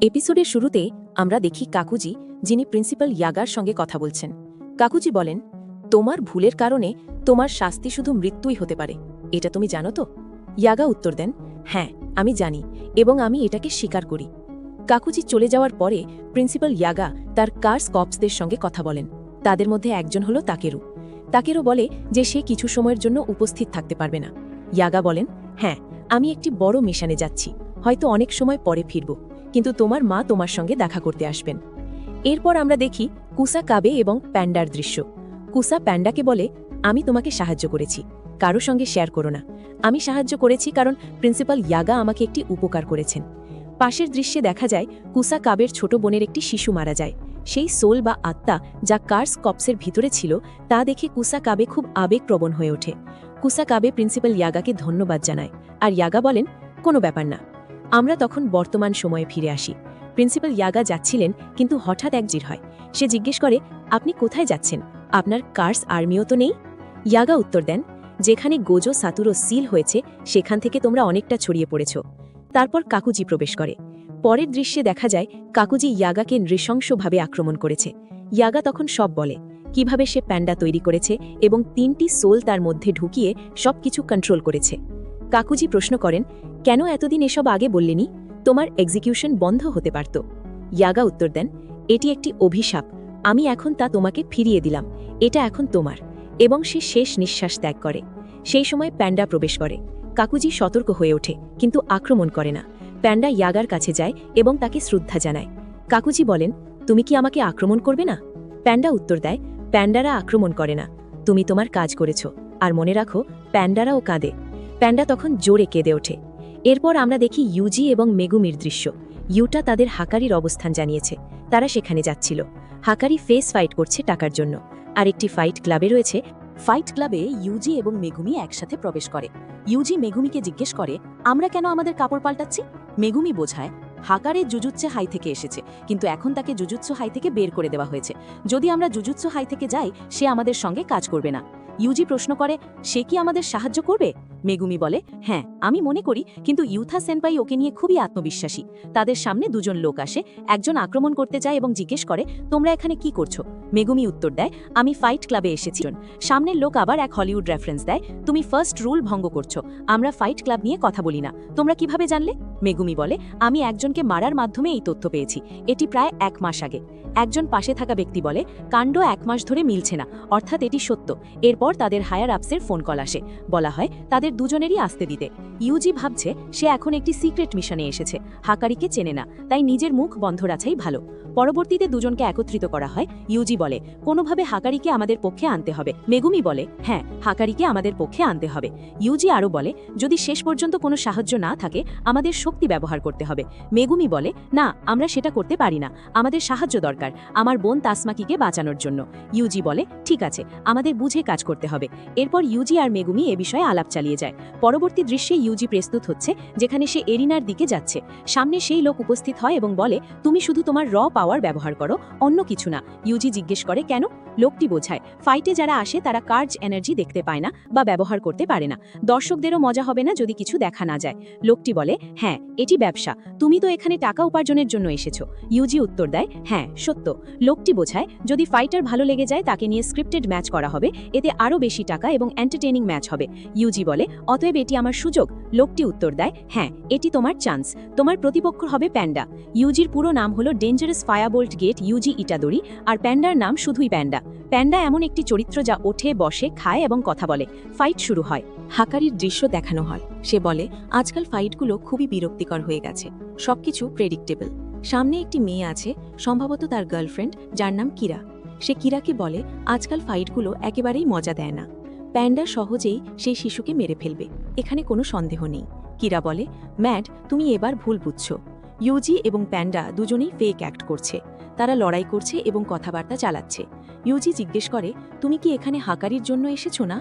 এপিসোডের শুরুতে আমরা দেখি কাকুজি, যিনি প্রিন্সিপাল ইয়াগার সঙ্গে কথা বলছেন। কাকুজি বলেন, তোমার ভুলের কারণে তোমার শাস্তি শুধু মৃত্যুই হতে পারে, এটা তুমি জানো তো? ইয়াগা উত্তর দেন, হ্যাঁ আমি জানি এবং আমি এটাকে স্বীকার করি। কাকুজি চলে যাওয়ার পরে প্রিন্সিপাল ইয়াগা তার কার্স কপসদের সঙ্গে কথা বলেন। তাদের মধ্যে একজন হল তাকেরু। তাকেরু বলে যে সে কিছু সময়ের জন্য উপস্থিত থাকতে পারবে না। ইয়াগা বলেন, হ্যাঁ আমি একটি বড় মিশনে যাচ্ছি, হয়তো অনেক সময় পরে ফিরব, কিন্তু তোমার মা তোমার সঙ্গে দেখা করতে আসবেন। এরপর আমরা দেখি কুসা কাবে এবং প্যান্ডার দৃশ্য। কুসা প্যান্ডাকে বলে, আমি তোমাকে সাহায্য করেছি, কারো সঙ্গে শেয়ার করো না। আমি সাহায্য করেছি কারণ প্রিন্সিপাল ইয়াগা আমাকে একটি উপকার করেছেন। পাশের দৃশ্যে দেখা যায় কুসা কাবের ছোট বোনের একটি শিশু মারা যায়। সেই সোল বা আত্মা যা কার্স কপসের ভিতরে ছিল তা দেখে কুসা কাবে খুব আবেগপ্রবণ হয়ে ওঠে। কুসা কাবে প্রিন্সিপাল ইয়াগাকে ধন্যবাদ জানায়, আর ইয়াগা বলেন, কোনো ব্যাপার না। আমরা তখন বর্তমান সময়ে ফিরে আসি। প্রিন্সিপাল ইয়াগা যাচ্ছিলেন, কিন্তু হঠাৎ এক জির হয়। সে জিজ্ঞেস করে, আপনি কোথায় যাচ্ছেন? আপনার কার্স আর্মিও তো নেই? ইয়াগা উত্তর দেন, যেখানে গোজো সাতুরো সিল হয়েছে সেখান থেকে তোমরা অনেকটা ছড়িয়ে পড়েছ। তারপর কাকুজি প্রবেশ করে। পরের দৃশ্যে দেখা যায় কাকুজি ইয়াগাকে নৃশংসভাবে আক্রমণ করেছে। ইয়াগা তখন সব বলে, কিভাবে সে প্যান্ডা তৈরি করেছে এবং 3টি সোল তার মধ্যে ঢুকিয়ে সবকিছু কন্ট্রোল করেছে। কাকুজি প্রশ্ন করেন, কেন এতদিন এসব আগে বললেনি? তোমার এক্সিকিউশন বন্ধ হতে পারত। ইয়াগা উত্তর দেন, এটি একটি অভিশাপ, আমি এখন তা তোমাকে ফিরিয়ে দিলাম, এটা এখন তোমার। এবং সে শেষ নিঃশ্বাস ত্যাগ করে। সেই সময় প্যান্ডা প্রবেশ করে। কাকুজি সতর্ক হয়ে ওঠে, কিন্তু আক্রমণ করে না। প্যান্ডা ইয়াগার কাছে যায় এবং তাকে শ্রদ্ধা জানায়। কাকুজি বলেন, তুমি কি আমাকে আক্রমণ করবে না? প্যান্ডা উত্তর দেয়, প্যান্ডারা আক্রমণ করে না, তুমি তোমার কাজ করেছ, আর মনে রাখো প্যান্ডারাও কাঁদে। প্যান্ডা তখন জোরে কেঁদে ওঠে। এরপর আমরা দেখি ইউজি এবং মেগুমির দৃশ্য। ইউটা তাদের হাকারির অবস্থান জানিয়েছে, তারা সেখানে যাচ্ছিল। হাকারি ফেস ফাইট করছে টাকার জন্য। আর একটি ফাইট ক্লাবে রয়েছে। ফাইট ক্লাবে ইউজি এবং মেগুমি একসাথে প্রবেশ করে। ইউজি মেগুমিকে জিজ্ঞেস করে, আমরা কেন আমাদের কাপড় পাল্টাচ্ছি? মেগুমি বোঝায়, হাকারে জুজুৎসু হাই থেকে এসেছে, কিন্তু এখন তাকে জুজুৎসু হাই থেকে বের করে দেওয়া হয়েছে। যদি আমরা জুজুৎসু হাই থেকে যাই, সে আমাদের সঙ্গে কাজ করবে না। ইউজি প্রশ্ন করে, সে কি আমাদের সাহায্য করবে? মেগুমি বলে, হ্যাঁ আমি মনে করি, কিন্তু ইউথা সেনপাই ওকে নিয়ে খুবই আত্মবিশ্বাসী। তাদের সামনে দুজন লোক আসে। একজন আক্রমণ করতে যায় এবং জিজ্ঞেস করে, তোমরা এখানে কি করছো? মেগুমি উত্তর দেয়, আমি ফাইট ক্লাবে এসেছি। সামনের লোক আবার এক হলিউড রেফারেন্স দেয়, তুমি ফার্স্ট রুল ভঙ্গ করছো, আমরা ফাইট ক্লাব নিয়ে কথা বলি না। তোমরা কিভাবে জানলে? মেগুমি বলে, আমি একজনকে মারার মাধ্যমে এই তথ্য পেয়েছি, এটি প্রায় 1 মাস আগে। একজন পাশে থাকা ব্যক্তি বলে, কাণ্ড 1 মাস ধরে মিলছে না, অর্থাৎ এটি সত্য। এরপর তাদের হায়ার আপসের ফোন কল আসে, বলা হয় তাদের দুজনেরই আসতে দিতে। ইউজি ভাবছে সে এখন একটি সিক্রেট মিশনে এসেছে, হাকারিকে চেনে না, তাই নিজের মুখ বন্ধ রাখাই ভালো। পরবর্তীতে দুজনকে একত্রিত করা হয়। ইউজি বলে, কোনোভাবে হাকারিকে আমাদের পক্ষে আনতে হবে। মেগুমি বলে, হ্যাঁ হাকারিকে আমাদের পক্ষে আনতে হবে। ইউজি আরও বলে, যদি শেষ পর্যন্ত কোনো সাহায্য না থাকে আমাদের শক্তি ব্যবহার করতে হবে। মেগুমি বলে, না আমরা সেটা করতে পারি না, আমাদের সাহায্য দরকার আমার বোন তাসমাকিকে বাঁচানোর জন্য। ইউজি বলে, ঠিক আছে, আমাদের বুঝে কাজ করতে হবে। এরপর ইউজি আর মেগুমি এ বিষয়ে আলাপ চালিয়ে যায়। পরবর্তী দৃশ্যে ইউজি প্রস্তুত হচ্ছে, যেখানে সে এরিনার দিকে যাচ্ছে। সামনে সেই লোক উপস্থিত হয় এবং বলে, তুমি শুধু তোমার র পাওয়ার ব্যবহার করো, অন্য কিছু না। ইউজি জিজ্ঞেস করে, কেন? লোকটি বোঝায়, ফাইটে যারা আসে তারা কার্জ এনার্জি দেখতে পায় না বা ব্যবহার করতে পারে না, দর্শকদেরও মজা হবে না যদি কিছু দেখা না যায়। লোকটি বলে, হ্যাঁ এটি ব্যবসা, তুমি তো এখানে টাকা উপার্জনের জন্য এসেছো। ইউজি উত্তর দেয়, হ্যাঁ সত্য। লোকটি বোঝায়, যদি ফাইটার ভালো লেগে যায় তাকে নিয়ে স্ক্রিপ্টেড ম্যাচ করা হবে, এতে আরও বেশি টাকা এবং এন্টারটেইনিং ম্যাচ হবে। ইউজি বলে, অতএব এটি আমার সুযোগ। লোকটি উত্তর দেয়, হ্যাঁ এটি তোমার চান্স, তোমার প্রতিপক্ষ হবে প্যান্ডা। ইউজির পুরো নাম হলো ডেঞ্জারাস ফায়ারবোল্ট গেট ইউজি ইটাদোরি, আর প্যান্ডার নাম শুধুই প্যান্ডা। প্যান্ডা এমন একটি চরিত্র যা ওঠে, বসে, খায় এবং কথা বলে। ফাইট শুরু হয়। হাকারির দৃশ্য দেখানো হয়। সে বলে, আজকাল ফাইটগুলো খুবই বিরক্তিকর হয়ে গেছে, সবকিছু প্রেডিক্টেবল। সামনে একটি মেয়ে আছে, সম্ভবত তার গার্লফ্রেন্ড, যার নাম কিরা। সে কিরাকে বলে, আজকাল ফাইটগুলো একেবারেই মজা দেয় না। প্যান্ডা সহজেই সেই শিশুকে মেরে ফেলবে, এখানে কোনো সন্দেহ নেই। কিরা বলে, ম্যাড তুমি এবার ভুল বুঝছো। ইউজি এবং প্যান্ডা দুজনেই ফেক অ্যাক্ট করছে, তারা লড়াই করছে এবং কথাবার্তা চালাচ্ছে। ইউজি জিজ্ঞেস করে, তুমি কি এখানে হাকারির জন্য এসেছো না?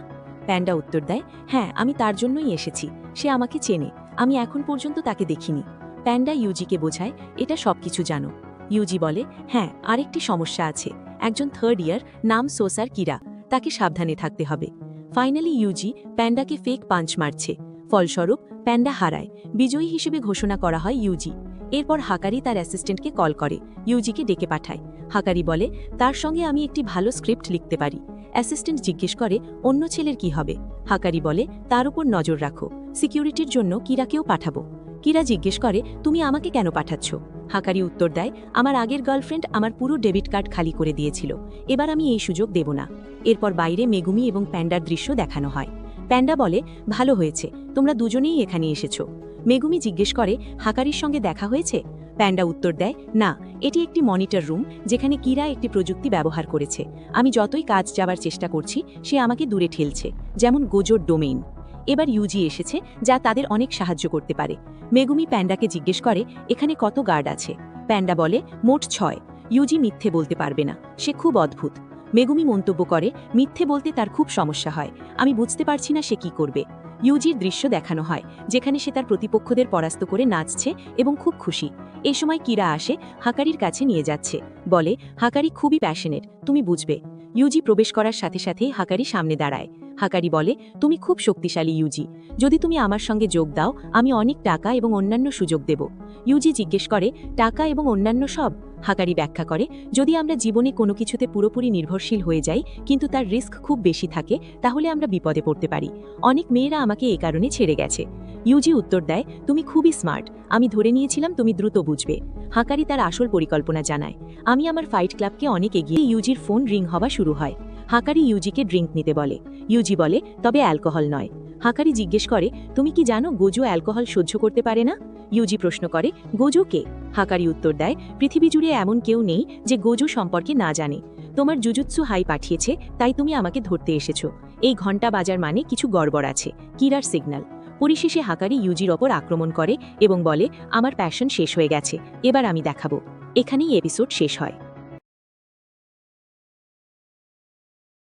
প্যান্ডা উত্তর দেয়, হ্যাঁ আমি তার জন্যই এসেছি, সে আমাকে চেনে, আমি এখন পর্যন্ত তাকে দেখিনি। প্যান্ডা ইউজিকে বোঝায়, এটা সবকিছু জানো। ইউজি বলে, হ্যাঁ আরেকটি সমস্যা আছে, একজন 3rd ইয়ার, নাম সোসার কিরা, তাকে সাবধানে থাকতে হবে। ফাইনালি ইউজি প্যান্ডাকে ফেক পাঞ্চ মারছে, ফলস্বরূপ প্যান্ডা হারায়। বিজয়ী হিসেবে ঘোষণা করা হয় ইউজি। এরপর হাকারি তার অ্যাসিস্ট্যান্টকে কল করে ইউজিকে ডেকে পাঠায়। হাকারি বলে তার সঙ্গে আমি একটি ভালো স্ক্রিপ্ট লিখতে পারি। অ্যাসিস্ট্যান্ট জিজ্ঞেস করে অন্য ছেলের কি হবে। হাকারি বলে তার উপর নজর রাখো, সিকিউরিটির জন্য কিরাকেও পাঠাবো। কিরা জিজ্ঞেস করে তুমি আমাকে কেন পাঠাচ্ছ। হাকারি উত্তর দেয় আমার আগের গার্লফ্রেন্ড আমার পুরো ডেবিট কার্ড খালি করে দিয়েছিল, এবার আমি এই সুযোগ দেব না। এরপর বাইরে মেগুমি এবং প্যান্ডার দৃশ্য দেখানো হয়। প্যান্ডা বলে ভালো হয়েছে, তোমরা দুজনেই এখানে এসেছো। মেগুমি জিজ্ঞেস করে হাকারির সঙ্গে দেখা হয়েছে। প্যান্ডা উত্তর দেয় না, এটি একটি মনিটর রুম যেখানে কিরা একটি প্রযুক্তি ব্যবহার করেছে। আমি যতই কাজ যাবার চেষ্টা করছি সে আমাকে দূরে ঠেলছে, যেমন গোজোর ডোমেইন। এবার ইউজি এসেছে যা তাদের অনেক সাহায্য করতে পারে। মেগুমি প্যান্ডাকে জিজ্ঞেস করে এখানে কত গার্ড আছে। প্যান্ডা বলে মোট 6। ইউজি মিথ্যে বলতে পারবে না, সে খুব অদ্ভুত। মেগুমি মন্তব্য করে মিথ্যে বলতে তার খুব সমস্যা হয়, আমি বুঝতে পারছি না সে কি করবে। ইউজির দৃশ্য দেখানো হয় যেখানে সে তার প্রতিপক্ষদের পরাস্ত করে নাচছে এবং খুব খুশি। এই সময় কিরা আসে হাকারির কাছে নিয়ে যাচ্ছে, বলে হাকারি খুবই প্যাশনেট, তুমি বুঝবে। ইউজি প্রবেশ করার সাথে সাথেই হাকারি সামনে দাঁড়ায়। হাকারি বলে তুমি খুব শক্তিশালী ইউজি, যদি তুমি আমার সঙ্গে যোগ দাও আমি অনেক টাকা এবং অন্যান্য সুযোগ দেব। ইউজি জিজ্ঞেস করে টাকা এবং অন্যান্য সব। হাকারি ব্যাখ্যা করে যদি আমরা জীবনে কোনো কিছুতে পুরোপুরি নির্ভরশীল হয়ে যাই কিন্তু তার রিস্ক খুব বেশি থাকে তাহলে আমরা বিপদে পড়তে পারি। অনেক মেয়েরা আমাকে এই কারণে ছেড়ে গেছে। ইউজি উত্তর দেয় তুমি খুবই স্মার্ট, আমি ধরে নিয়েছিলাম তুমি দ্রুত বুঝবে। হাকারি তার আসল পরিকল্পনা জানায় আমি আমার ফাইট ক্লাবকে অনেক এগিয়ে। ইউজির ফোন রিং হওয়া শুরু হয়। হাকারি ইউজিকে ড্রিঙ্ক নিতে বলে। ইউজি বলে তবে অ্যালকোহল নয়। হাকারি জিজ্ঞেস করে তুমি কি জানো গোজো অ্যালকোহল সহ্য করতে পারে না। ইউজি প্রশ্ন করে গোজো কে। হাকারি উত্তর দেয় পৃথিবী জুড়ে এমন কেউ নেই যে গোজো সম্পর্কে না জানে। তোমার জুজুৎসু হাই পাঠিয়েছে তাই তুমি আমাকে ধরতে এসেছো। এই ঘণ্টা বাজার মানে কিছু গড়বড় আছে, কিরার সিগন্যাল। পরিশেষে হাকারি ইউজির ওপর আক্রমণ করে এবং বলে আমার প্যাশন শেষ হয়ে গেছে, এবার আমি দেখাবো। এখানেই এপিসোড শেষ হয়।